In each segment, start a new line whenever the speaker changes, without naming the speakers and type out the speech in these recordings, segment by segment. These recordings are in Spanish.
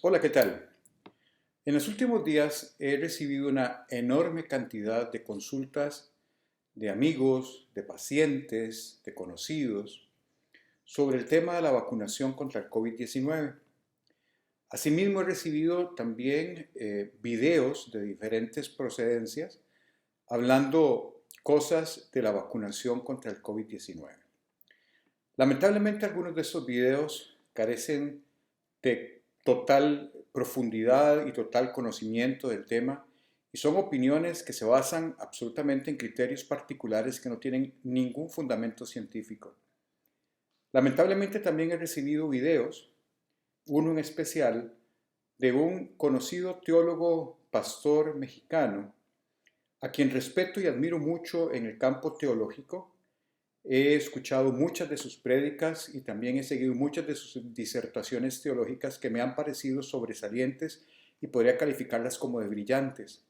Hola, ¿qué tal? En los últimos días he recibido una enorme cantidad de consultas de amigos, de pacientes, de conocidos sobre el tema de la vacunación contra el COVID-19. Asimismo, he recibido también videos de diferentes procedencias hablando cosas de la vacunación contra el COVID-19. Lamentablemente, algunos de estos videos carecen de total profundidad y total conocimiento del tema y son opiniones que se basan absolutamente en criterios particulares que no tienen ningún fundamento científico. Lamentablemente también he recibido videos, uno en especial, de un conocido teólogo pastor mexicano, a quien respeto y admiro mucho en el campo teológico. He escuchado muchas de sus prédicas y también he seguido muchas de sus disertaciones teológicas que me han parecido sobresalientes y podría calificarlas como de brillantes.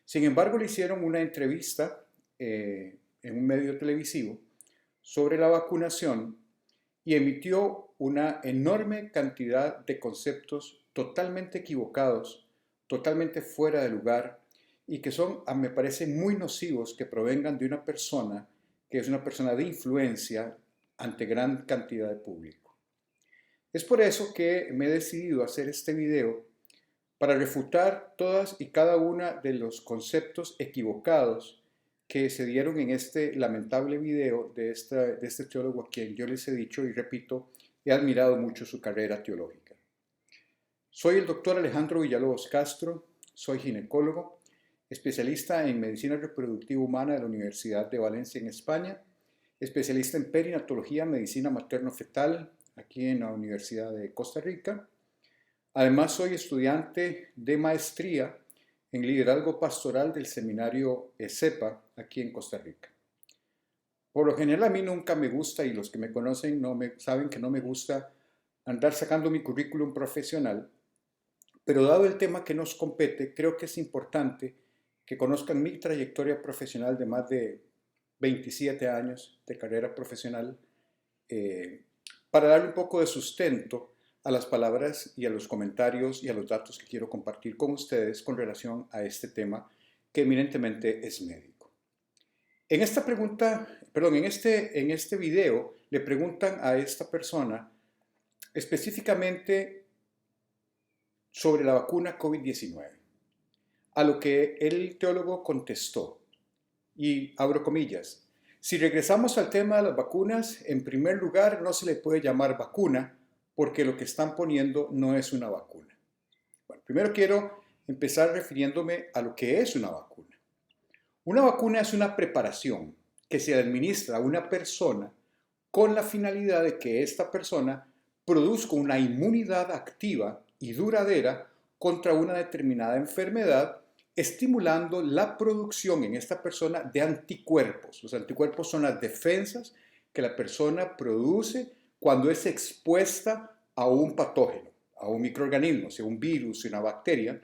Sin embargo, le hicieron una entrevista en un medio televisivo sobre la vacunación y emitió una enorme cantidad de conceptos totalmente equivocados, totalmente fuera de lugar y que son, me parece, muy nocivos que provengan de una persona que es una persona de influencia ante gran cantidad de público. Es por eso que me he decidido a hacer este video para refutar todas y cada una de los conceptos equivocados que se dieron en este lamentable video de este teólogo a quien yo les he dicho y repito, he admirado mucho su carrera teológica. Soy el doctor Alejandro Villalobos Castro, soy ginecólogo, especialista en medicina reproductiva humana de la Universidad de Valencia en España, especialista en perinatología, medicina materno-fetal aquí en la Universidad de Costa Rica. Además soy estudiante de maestría en liderazgo pastoral del seminario ESEPA aquí en Costa Rica. Por lo general a mí nunca me gusta, y los que me conocen saben que no me gusta andar sacando mi currículum profesional, pero dado el tema que nos compete, creo que es importante que conozcan mi trayectoria profesional de más de 27 años de carrera profesional para darle un poco de sustento a las palabras y a los comentarios y a los datos que quiero compartir con ustedes con relación a este tema que eminentemente es médico. En esta pregunta, perdón, en este video le preguntan a esta persona específicamente sobre la vacuna COVID-19, a lo que el teólogo contestó, y abro comillas, si regresamos al tema de las vacunas, en primer lugar no se le puede llamar vacuna porque lo que están poniendo no es una vacuna. Bueno, primero quiero empezar refiriéndome a lo que es una vacuna. Una vacuna es una preparación que se administra a una persona con la finalidad de que esta persona produzca una inmunidad activa y duradera contra una determinada enfermedad, estimulando la producción en esta persona de anticuerpos. Los anticuerpos son las defensas que la persona produce cuando es expuesta a un patógeno, a un microorganismo, sea un virus, una bacteria.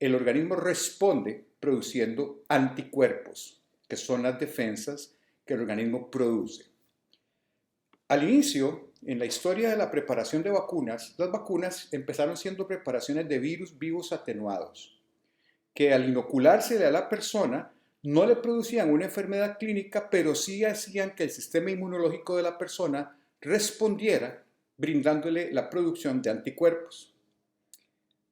El organismo responde produciendo anticuerpos, que son las defensas que el organismo produce. Al inicio, en la historia de la preparación de vacunas, las vacunas empezaron siendo preparaciones de virus vivos atenuados, que al inoculársele a la persona no le producían una enfermedad clínica, pero sí hacían que el sistema inmunológico de la persona respondiera brindándole la producción de anticuerpos.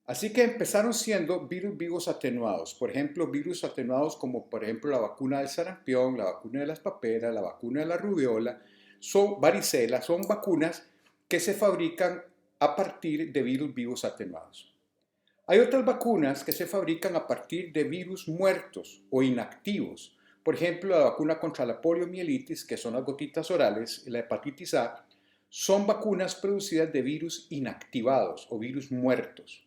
Así que empezaron siendo virus vivos atenuados, por ejemplo, virus atenuados como por ejemplo la vacuna del sarampión, la vacuna de las paperas, la vacuna de la rubiola, son varicela, son vacunas que se fabrican a partir de virus vivos atenuados. Hay otras vacunas que se fabrican a partir de virus muertos o inactivos. Por ejemplo, la vacuna contra la poliomielitis, que son las gotitas orales, y la hepatitis A, son vacunas producidas de virus inactivados o virus muertos.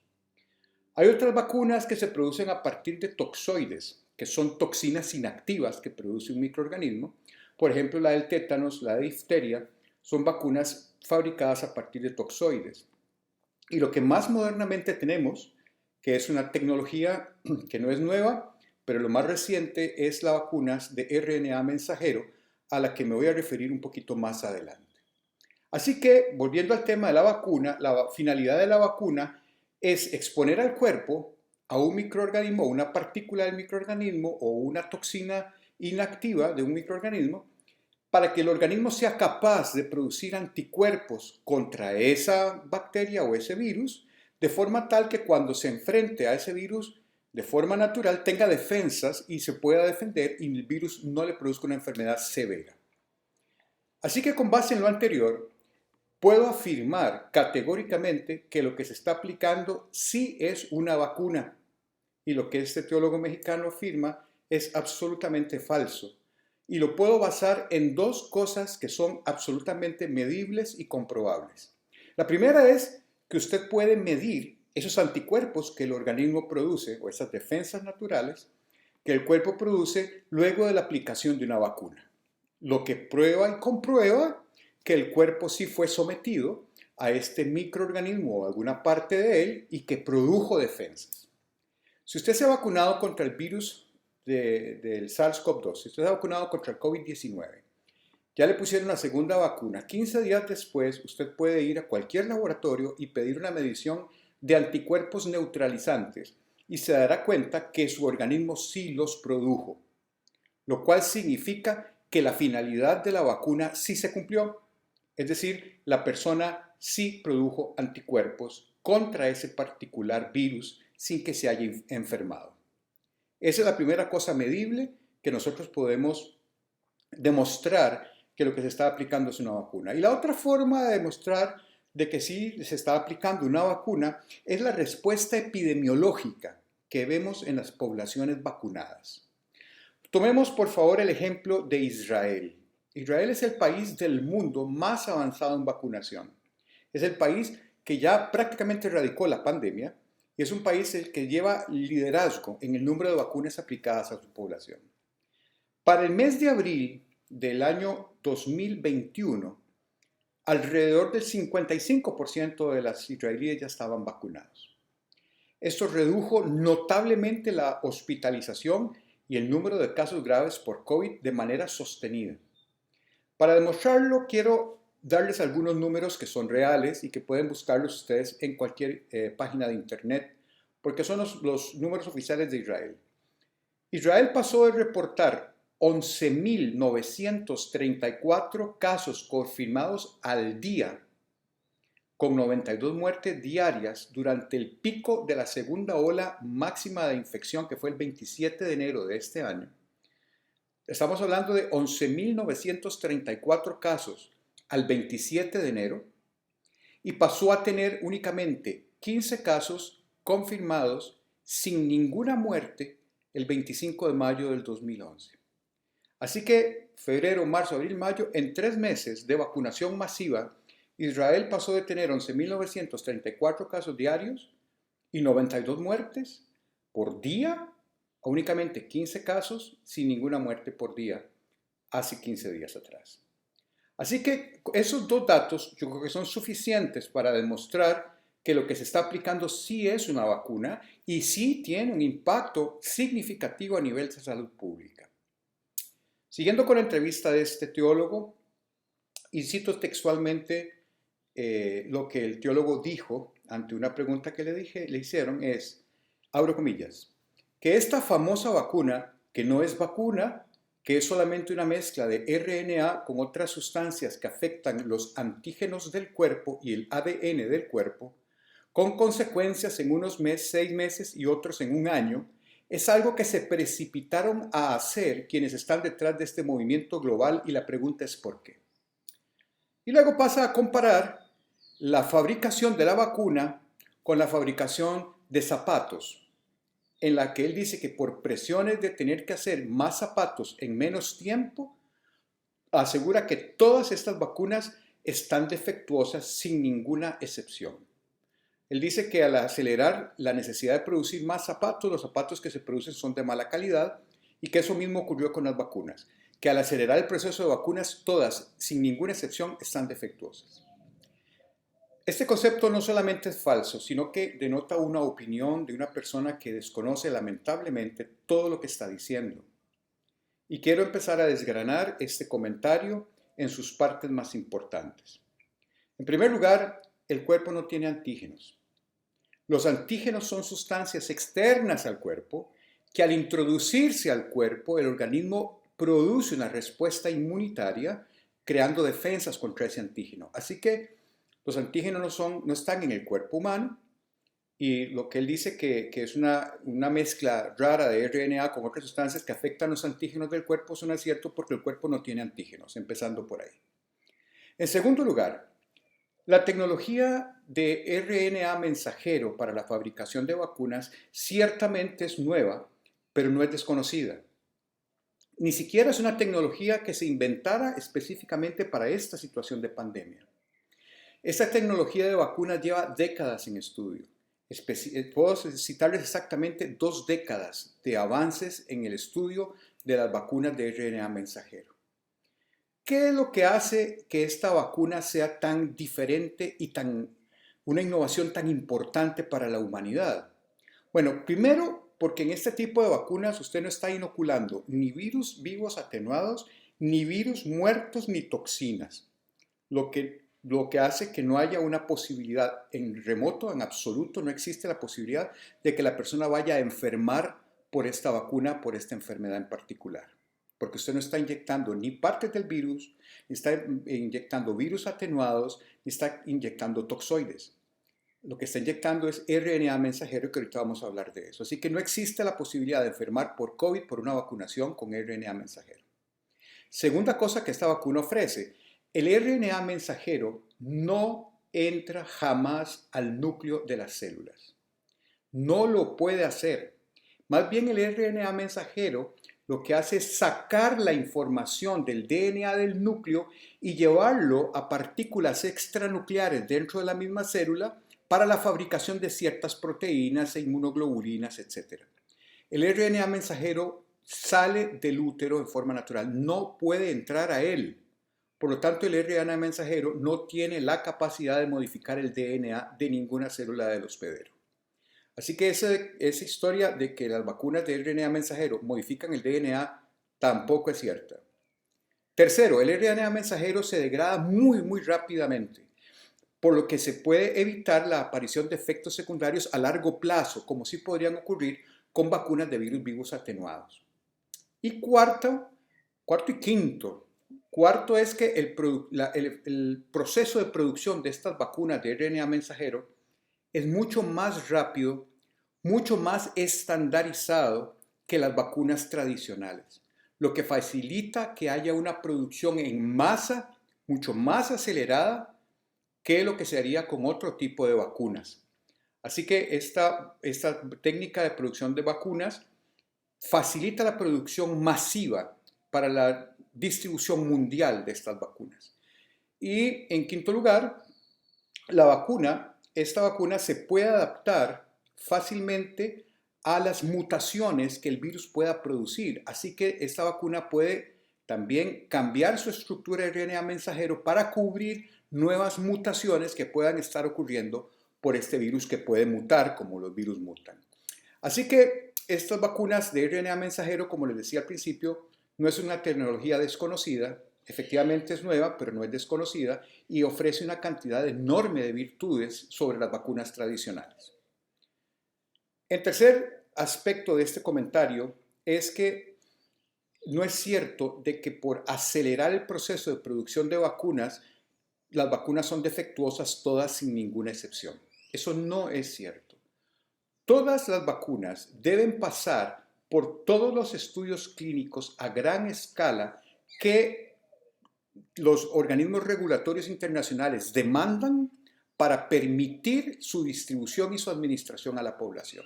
Hay otras vacunas que se producen a partir de toxoides, que son toxinas inactivas que produce un microorganismo. Por ejemplo, la del tétanos, la de difteria, son vacunas fabricadas a partir de toxoides. Y lo que más modernamente tenemos, que es una tecnología que no es nueva, pero lo más reciente es las vacunas de RNA mensajero, a la que me voy a referir un poquito más adelante. Así que, volviendo al tema de la vacuna, la finalidad de la vacuna es exponer al cuerpo a un microorganismo, una partícula del microorganismo o una toxina inactiva de un microorganismo para que el organismo sea capaz de producir anticuerpos contra esa bacteria o ese virus, de forma tal que cuando se enfrente a ese virus de forma natural tenga defensas y se pueda defender y el virus no le produzca una enfermedad severa. Así que con base en lo anterior, puedo afirmar categóricamente que lo que se está aplicando sí es una vacuna y lo que este teólogo mexicano afirma es absolutamente falso. Y lo puedo basar en dos cosas que son absolutamente medibles y comprobables. La primera es que usted puede medir esos anticuerpos que el organismo produce o esas defensas naturales que el cuerpo produce luego de la aplicación de una vacuna. Lo que prueba y comprueba que el cuerpo sí fue sometido a este microorganismo o alguna parte de él y que produjo defensas. Si usted se ha vacunado contra el virus del SARS-CoV-2, si usted se ha vacunado contra el COVID-19, ya le pusieron la segunda vacuna, 15 días después usted puede ir a cualquier laboratorio y pedir una medición de anticuerpos neutralizantes y se dará cuenta que su organismo sí los produjo, lo cual significa que la finalidad de la vacuna sí se cumplió. Es decir, la persona sí produjo anticuerpos contra ese particular virus sin que se haya enfermado. Esa es la primera cosa medible que nosotros podemos demostrar que lo que se está aplicando es una vacuna. Y la otra forma de demostrar de que sí se está aplicando una vacuna es la respuesta epidemiológica que vemos en las poblaciones vacunadas. Tomemos por favor el ejemplo de Israel. Israel es el país del mundo más avanzado en vacunación. Es el país que ya prácticamente erradicó la pandemia y es un país el que lleva liderazgo en el número de vacunas aplicadas a su población. Para el mes de abril del año 2021, alrededor del 55% de las israelíes ya estaban vacunados. Esto redujo notablemente la hospitalización y el número de casos graves por COVID de manera sostenida. Para demostrarlo, quiero darles algunos números que son reales y que pueden buscarlos ustedes en cualquier página de internet, porque son los números oficiales de Israel. Israel pasó de reportar 11.934 casos confirmados al día, con 92 muertes diarias durante el pico de la segunda ola máxima de infección, que fue el 27 de enero de este año. Estamos hablando de 11.934 casos al 27 de enero y pasó a tener únicamente 15 casos confirmados sin ninguna muerte el 25 de mayo del 2011. Así que febrero, marzo, abril, mayo, en 3 meses de vacunación masiva, Israel pasó de tener 11.934 casos diarios y 92 muertes por día a únicamente 15 casos sin ninguna muerte por día hace 15 días atrás. Así que esos dos datos yo creo que son suficientes para demostrar que lo que se está aplicando sí es una vacuna y sí tiene un impacto significativo a nivel de salud pública. Siguiendo con la entrevista de este teólogo, y cito textualmente lo que el teólogo dijo ante una pregunta que le hicieron es, abro comillas, que esta famosa vacuna, que no es vacuna, que es solamente una mezcla de RNA con otras sustancias que afectan los antígenos del cuerpo y el ADN del cuerpo, con consecuencias en unos 6 meses y otros en un año, es algo que se precipitaron a hacer quienes están detrás de este movimiento global y la pregunta es ¿por qué? Y luego pasa a comparar la fabricación de la vacuna con la fabricación de zapatos, en la que él dice que por presiones de tener que hacer más zapatos en menos tiempo, asegura que todas estas vacunas están defectuosas sin ninguna excepción. Él dice que al acelerar la necesidad de producir más zapatos, los zapatos que se producen son de mala calidad y que eso mismo ocurrió con las vacunas, que al acelerar el proceso de vacunas, todas, sin ninguna excepción, están defectuosas. Este concepto no solamente es falso, sino que denota una opinión de una persona que desconoce lamentablemente todo lo que está diciendo. Y quiero empezar a desgranar este comentario en sus partes más importantes. En primer lugar, el cuerpo no tiene antígenos. Los antígenos son sustancias externas al cuerpo que al introducirse al cuerpo el organismo produce una respuesta inmunitaria creando defensas contra ese antígeno. Así que los antígenos no están en el cuerpo humano y lo que él dice que es una mezcla rara de RNA con otras sustancias que afectan los antígenos del cuerpo, eso no es cierto porque el cuerpo no tiene antígenos, empezando por ahí. En segundo lugar, la tecnología de RNA mensajero para la fabricación de vacunas ciertamente es nueva, pero no es desconocida. Ni siquiera es una tecnología que se inventara específicamente para esta situación de pandemia. Esta tecnología de vacunas lleva décadas en estudio. Puedo citarles exactamente 2 décadas de avances en el estudio de las vacunas de RNA mensajero. ¿Qué es lo que hace que esta vacuna sea tan diferente y una innovación tan importante para la humanidad? Bueno, primero, porque en este tipo de vacunas usted no está inoculando ni virus vivos atenuados, ni virus muertos, ni toxinas. Lo que hace que no haya una posibilidad en remoto, en absoluto, no existe la posibilidad de que la persona vaya a enfermar por esta vacuna, por esta enfermedad en particular. Porque usted no está inyectando ni partes del virus, ni está inyectando virus atenuados, ni está inyectando toxoides. Lo que está inyectando es RNA mensajero, que ahorita vamos a hablar de eso. Así que no existe la posibilidad de enfermar por COVID por una vacunación con RNA mensajero. Segunda cosa que esta vacuna ofrece, el RNA mensajero no entra jamás al núcleo de las células. No lo puede hacer. Más bien el RNA mensajero lo que hace es sacar la información del DNA del núcleo y llevarlo a partículas extranucleares dentro de la misma célula para la fabricación de ciertas proteínas e inmunoglobulinas, etc. El RNA mensajero sale del útero en forma natural, no puede entrar a él. Por lo tanto, el RNA mensajero no tiene la capacidad de modificar el DNA de ninguna célula del hospedero. Así que esa historia de que las vacunas de RNA mensajero modifican el DNA tampoco es cierta. Tercero, el RNA mensajero se degrada muy rápidamente, por lo que se puede evitar la aparición de efectos secundarios a largo plazo, como sí podrían ocurrir con vacunas de virus vivos atenuados. Y cuarto y quinto. Cuarto es que el proceso de producción de estas vacunas de RNA mensajero es mucho más rápido, mucho más estandarizado que las vacunas tradicionales, lo que facilita que haya una producción en masa mucho más acelerada que lo que se haría con otro tipo de vacunas. Así que esta técnica de producción de vacunas facilita la producción masiva para la distribución mundial de estas vacunas. Y en quinto lugar, esta vacuna se puede adaptar fácilmente a las mutaciones que el virus pueda producir. Así que esta vacuna puede también cambiar su estructura de RNA mensajero para cubrir nuevas mutaciones que puedan estar ocurriendo por este virus que puede mutar como los virus mutan. Así que estas vacunas de RNA mensajero, como les decía al principio, no es una tecnología desconocida, efectivamente es nueva, pero no es desconocida y ofrece una cantidad enorme de virtudes sobre las vacunas tradicionales. El tercer aspecto de este comentario es que no es cierto de que por acelerar el proceso de producción de vacunas, las vacunas son defectuosas todas sin ninguna excepción. Eso no es cierto. Todas las vacunas deben pasar por todos los estudios clínicos a gran escala que los organismos regulatorios internacionales demandan para permitir su distribución y su administración a la población.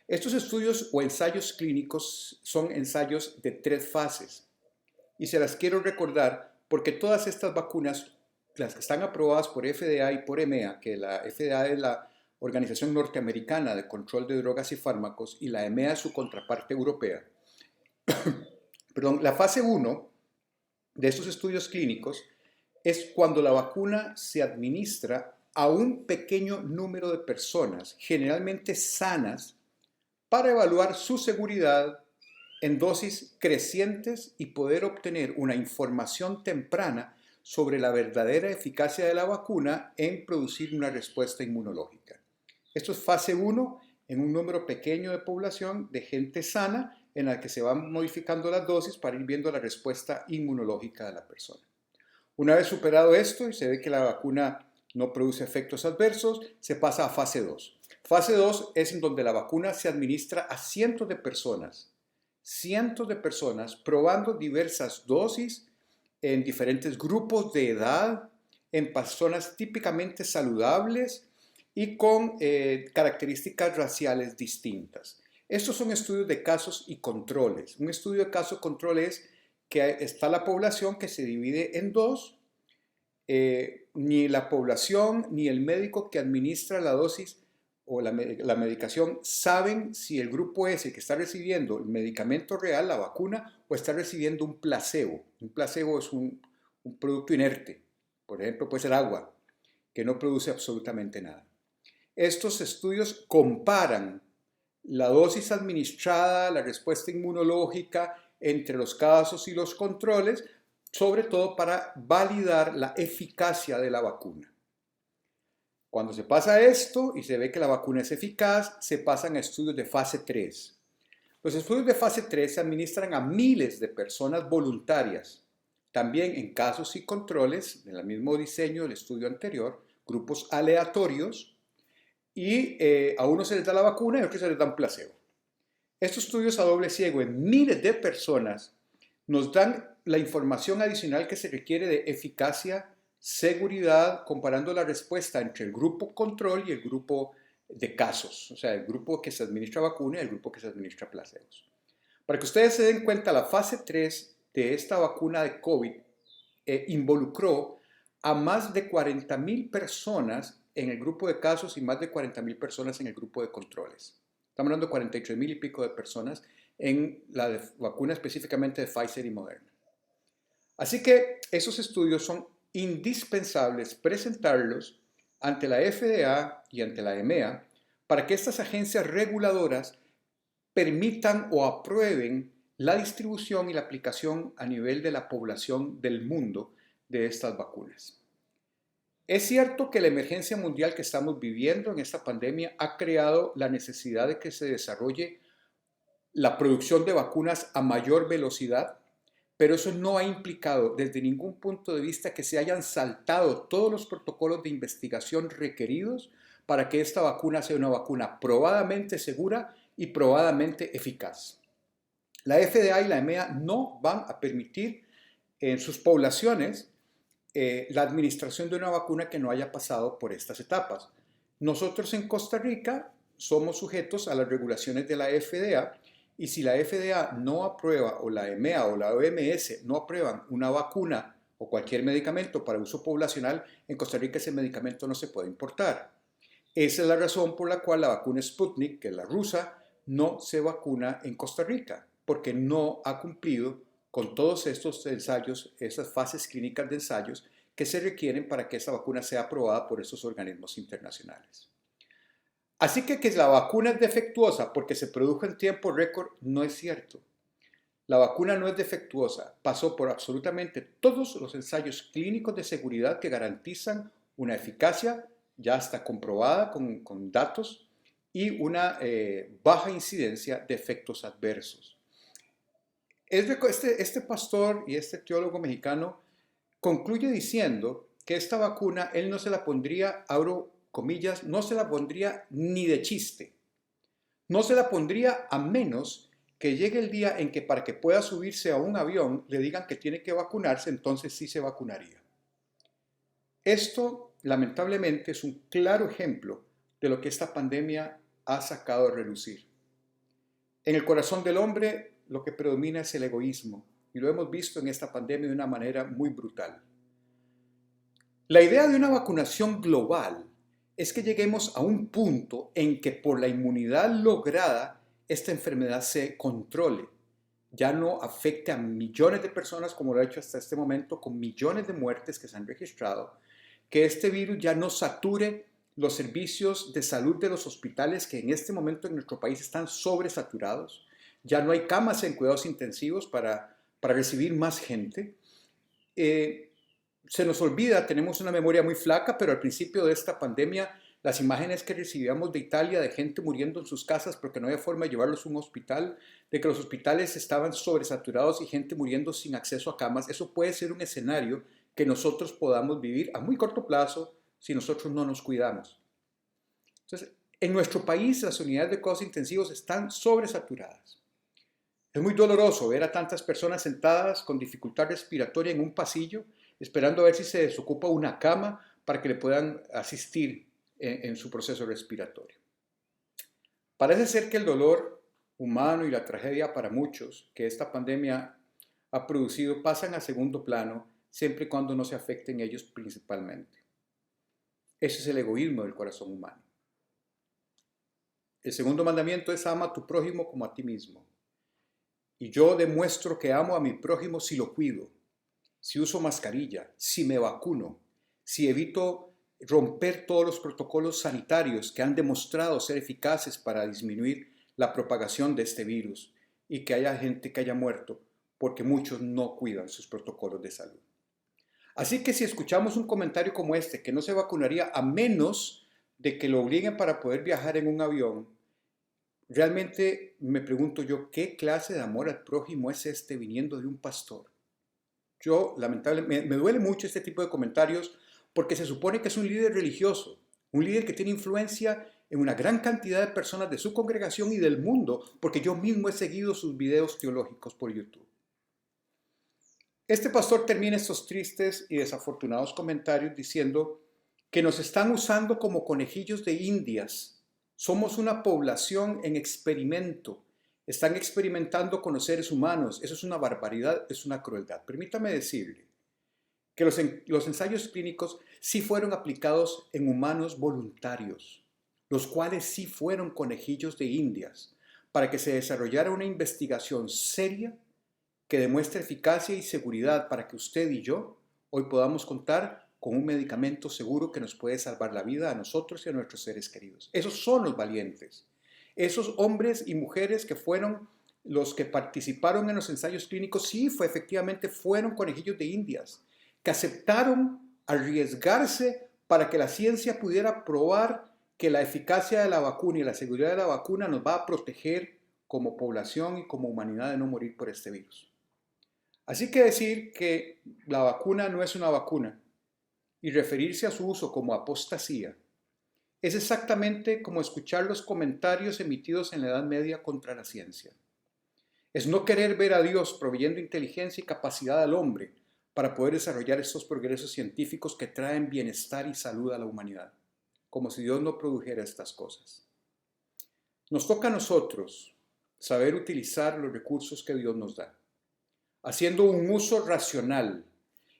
Estos estudios o ensayos clínicos son ensayos de 3 fases y se las quiero recordar porque todas estas vacunas, las que están aprobadas por FDA y por EMEA, que la FDA es la Organización Norteamericana de Control de Drogas y Fármacos y la EMEA es su contraparte europea. Perdón, la fase 1 de estos estudios clínicos es cuando la vacuna se administra a un pequeño número de personas, generalmente sanas, para evaluar su seguridad en dosis crecientes y poder obtener una información temprana sobre la verdadera eficacia de la vacuna en producir una respuesta inmunológica. Esto es fase 1 en un número pequeño de población de gente sana en la que se van modificando las dosis para ir viendo la respuesta inmunológica de la persona. Una vez superado esto y se ve que la vacuna no produce efectos adversos, se pasa a fase 2. Fase 2 es en donde la vacuna se administra a cientos de personas probando diversas dosis en diferentes grupos de edad, en personas típicamente saludables y con características raciales distintas. Estos son estudios de casos y controles. Un estudio de caso control es que está la población que se divide en dos. Ni la población ni el médico que administra la dosis o la medicación saben si el grupo es el que está recibiendo el medicamento real, la vacuna, o está recibiendo un placebo. Un placebo es un producto inerte. Por ejemplo, puede ser agua, que no produce absolutamente nada. Estos estudios comparan la dosis administrada, la respuesta inmunológica entre los casos y los controles, sobre todo para validar la eficacia de la vacuna. Cuando se pasa esto y se ve que la vacuna es eficaz, se pasan a estudios de fase 3. Los estudios de fase 3 se administran a miles de personas voluntarias, también en casos y controles del mismo diseño del estudio anterior, grupos aleatorios, y a unos se les da la vacuna y a otros se les da un placebo. Estos estudios a doble ciego en miles de personas nos dan la información adicional que se requiere de eficacia, seguridad, comparando la respuesta entre el grupo control y el grupo de casos, o sea, el grupo que se administra vacuna y el grupo que se administra placebos. Para que ustedes se den cuenta, la fase 3 de esta vacuna de COVID involucró a más de 40,000 personas en el grupo de casos y más de 40,000 personas en el grupo de controles. Estamos hablando de 43,000 y pico de personas en la vacuna específicamente de Pfizer y Moderna. Así que esos estudios son indispensables presentarlos ante la FDA y ante la EMEA para que estas agencias reguladoras permitan o aprueben la distribución y la aplicación a nivel de la población del mundo de estas vacunas. Es cierto que la emergencia mundial que estamos viviendo en esta pandemia ha creado la necesidad de que se desarrolle la producción de vacunas a mayor velocidad, pero eso no ha implicado desde ningún punto de vista que se hayan saltado todos los protocolos de investigación requeridos para que esta vacuna sea una vacuna probadamente segura y probadamente eficaz. La FDA y la EMEA no van a permitir en sus poblaciones la administración de una vacuna que no haya pasado por estas etapas. Nosotros en Costa Rica somos sujetos a las regulaciones de la FDA y si la FDA no aprueba o la EMEA o la OMS no aprueban una vacuna o cualquier medicamento para uso poblacional, en Costa Rica ese medicamento no se puede importar. Esa es la razón por la cual la vacuna Sputnik, que es la rusa, no se vacuna en Costa Rica, porque no ha cumplido con todos estos ensayos, esas fases clínicas de ensayos que se requieren para que esta vacuna sea aprobada por esos organismos internacionales. Así que la vacuna es defectuosa porque se produjo en tiempo récord no es cierto. La vacuna no es defectuosa, pasó por absolutamente todos los ensayos clínicos de seguridad que garantizan una eficacia ya está comprobada con datos y una baja incidencia de efectos adversos. Este pastor y este teólogo mexicano concluye diciendo que esta vacuna él no se la pondría, abro comillas, no se la pondría ni de chiste. No se la pondría a menos que llegue el día en que para que pueda subirse a un avión le digan que tiene que vacunarse, entonces sí se vacunaría. Esto, lamentablemente, es un claro ejemplo de lo que esta pandemia ha sacado a relucir. En el corazón del hombre lo que predomina es el egoísmo y lo hemos visto en esta pandemia de una manera muy brutal. La idea de una vacunación global es que lleguemos a un punto en que por la inmunidad lograda esta enfermedad se controle, ya no afecte a millones de personas como lo ha hecho hasta este momento, con millones de muertes que se han registrado, que este virus ya no sature los servicios de salud de los hospitales que en este momento en nuestro país están sobresaturados, ya no hay camas en cuidados intensivos para recibir más gente. Se nos olvida, tenemos una memoria muy flaca, pero al principio de esta pandemia las imágenes que recibíamos de Italia de gente muriendo en sus casas porque no había forma de llevarlos a un hospital, de que los hospitales estaban sobresaturados y gente muriendo sin acceso a camas, eso puede ser un escenario que nosotros podamos vivir a muy corto plazo si nosotros no nos cuidamos. Entonces, en nuestro país las unidades de cuidados intensivos están sobresaturadas. Es muy doloroso ver a tantas personas sentadas con dificultad respiratoria en un pasillo, esperando a ver si se desocupa una cama para que le puedan asistir en su proceso respiratorio. Parece ser que el dolor humano y la tragedia para muchos que esta pandemia ha producido pasan a segundo plano siempre y cuando no se afecten ellos principalmente. Ese es el egoísmo del corazón humano. El segundo mandamiento es ama a tu prójimo como a ti mismo. Y yo demuestro que amo a mi prójimo si lo cuido, si uso mascarilla, si me vacuno, si evito romper todos los protocolos sanitarios que han demostrado ser eficaces para disminuir la propagación de este virus y que haya gente que haya muerto porque muchos no cuidan sus protocolos de salud. Así que si escuchamos un comentario como este, que no se vacunaría a menos de que lo obliguen para poder viajar en un avión, realmente me pregunto yo, ¿qué clase de amor al prójimo es este viniendo de un pastor? Yo, lamentablemente, me duele mucho este tipo de comentarios porque se supone que es un líder religioso, un líder que tiene influencia en una gran cantidad de personas de su congregación y del mundo, porque yo mismo he seguido sus videos teológicos por YouTube. Este pastor termina estos tristes y desafortunados comentarios diciendo que nos están usando como conejillos de indias. Somos una población en experimento. Están experimentando con los seres humanos. Eso es una barbaridad, es una crueldad. Permítame decirle que los ensayos clínicos sí fueron aplicados en humanos voluntarios, los cuales sí fueron conejillos de indias, para que se desarrollara una investigación seria que demuestre eficacia y seguridad para que usted y yo hoy podamos contar con un medicamento seguro que nos puede salvar la vida a nosotros y a nuestros seres queridos. Esos son los valientes. Esos hombres y mujeres que fueron los que participaron en los ensayos clínicos, sí, efectivamente fueron conejillos de indias, que aceptaron arriesgarse para que la ciencia pudiera probar que la eficacia de la vacuna y la seguridad de la vacuna nos va a proteger como población y como humanidad de no morir por este virus. Así que decir que la vacuna no es una vacuna y referirse a su uso como apostasía es exactamente como escuchar los comentarios emitidos en la Edad Media contra la ciencia. Es no querer ver a Dios proveyendo inteligencia y capacidad al hombre para poder desarrollar estos progresos científicos que traen bienestar y salud a la humanidad, como si Dios no produjera estas cosas. Nos toca a nosotros saber utilizar los recursos que Dios nos da, haciendo un uso racional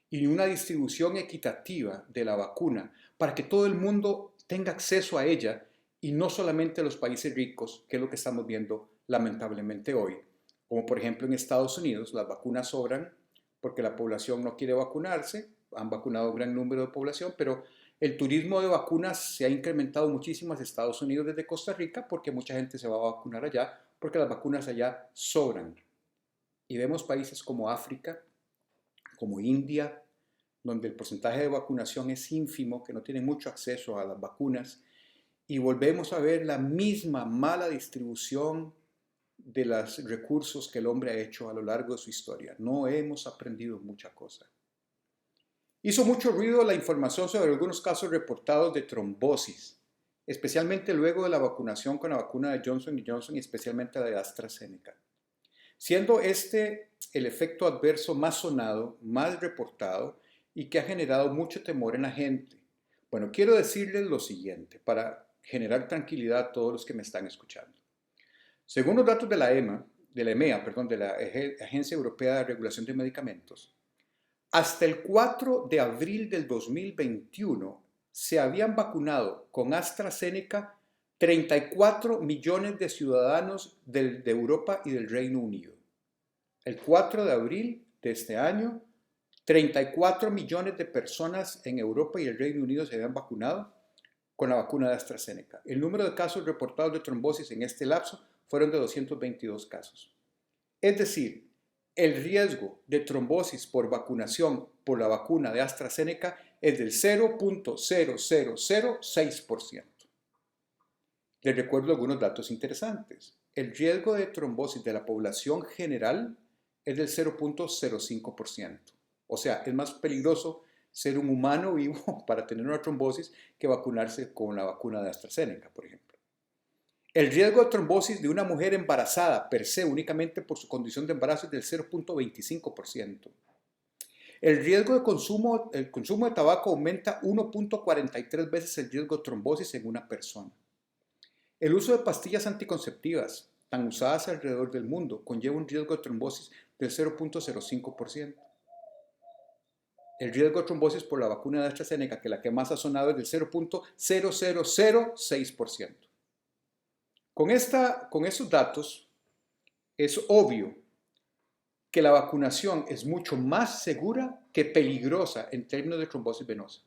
y una distribución equitativa de la vacuna para que todo el mundo tenga acceso a ella y no solamente los países ricos, que es lo que estamos viendo lamentablemente hoy. Como por ejemplo en Estados Unidos, las vacunas sobran porque la población no quiere vacunarse, han vacunado un gran número de población, pero el turismo de vacunas se ha incrementado muchísimo hacia Estados Unidos desde Costa Rica porque mucha gente se va a vacunar allá porque las vacunas allá sobran. Y vemos países como África, como India, donde el porcentaje de vacunación es ínfimo, que no tienen mucho acceso a las vacunas, y volvemos a ver la misma mala distribución de los recursos que el hombre ha hecho a lo largo de su historia. No hemos aprendido mucha cosa. Hizo mucho ruido la información sobre algunos casos reportados de trombosis, especialmente luego de la vacunación con la vacuna de Johnson & Johnson y especialmente la de AstraZeneca. Siendo este el efecto adverso más sonado, más reportado y que ha generado mucho temor en la gente. Bueno, quiero decirles lo siguiente para generar tranquilidad a todos los que me están escuchando. Según los datos de la EMEA, de la Agencia Europea de Regulación de Medicamentos, hasta el 4 de abril del 2021 se habían vacunado con AstraZeneca 34 millones de ciudadanos de Europa y del Reino Unido. El 4 de abril de este año, 34 millones de personas en Europa y el Reino Unido se habían vacunado con la vacuna de AstraZeneca. El número de casos reportados de trombosis en este lapso fueron de 222 casos. Es decir, el riesgo de trombosis por vacunación por la vacuna de AstraZeneca es del 0.0006%. Les recuerdo algunos datos interesantes. El riesgo de trombosis de la población general es del 0.05%. O sea, es más peligroso ser un humano vivo para tener una trombosis que vacunarse con la vacuna de AstraZeneca, por ejemplo. El riesgo de trombosis de una mujer embarazada per se, únicamente por su condición de embarazo, es del 0.25%. El riesgo de consumo, el consumo de tabaco aumenta 1.43 veces el riesgo de trombosis en una persona. El uso de pastillas anticonceptivas, tan usadas alrededor del mundo, conlleva un riesgo de trombosis del 0.05%. El riesgo de trombosis por la vacuna de AstraZeneca, que la que más ha sonado, es del 0.0006%. Con estos datos, es obvio que la vacunación es mucho más segura que peligrosa en términos de trombosis venosa.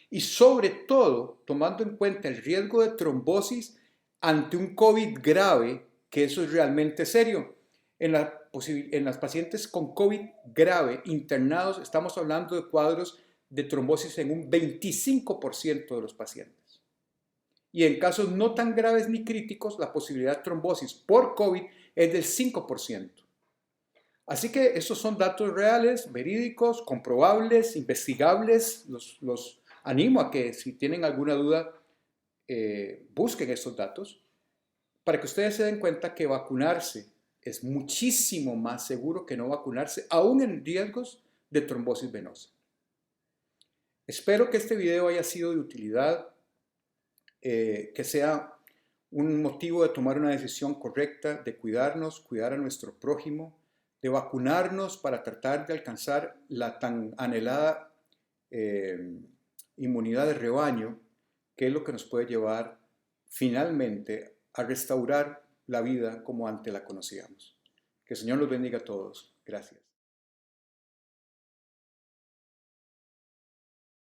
Y sobre todo, tomando en cuenta el riesgo de trombosis ante un COVID grave, que eso es realmente serio. En las pacientes con COVID grave internados, estamos hablando de cuadros de trombosis en un 25% de los pacientes. Y en casos no tan graves ni críticos, la posibilidad de trombosis por COVID es del 5%. Así que estos son datos reales, verídicos, comprobables, investigables. Los animo a que si tienen alguna duda, busquen estos datos para que ustedes se den cuenta que vacunarse es muchísimo más seguro que no vacunarse, aún en riesgos de trombosis venosa. Espero que este video haya sido de utilidad, que sea un motivo de tomar una decisión correcta, de cuidarnos, cuidar a nuestro prójimo, de vacunarnos para tratar de alcanzar la tan anhelada inmunidad de rebaño, que es lo que nos puede llevar finalmente a restaurar la vida como antes la conocíamos. Que el Señor los bendiga a todos. Gracias.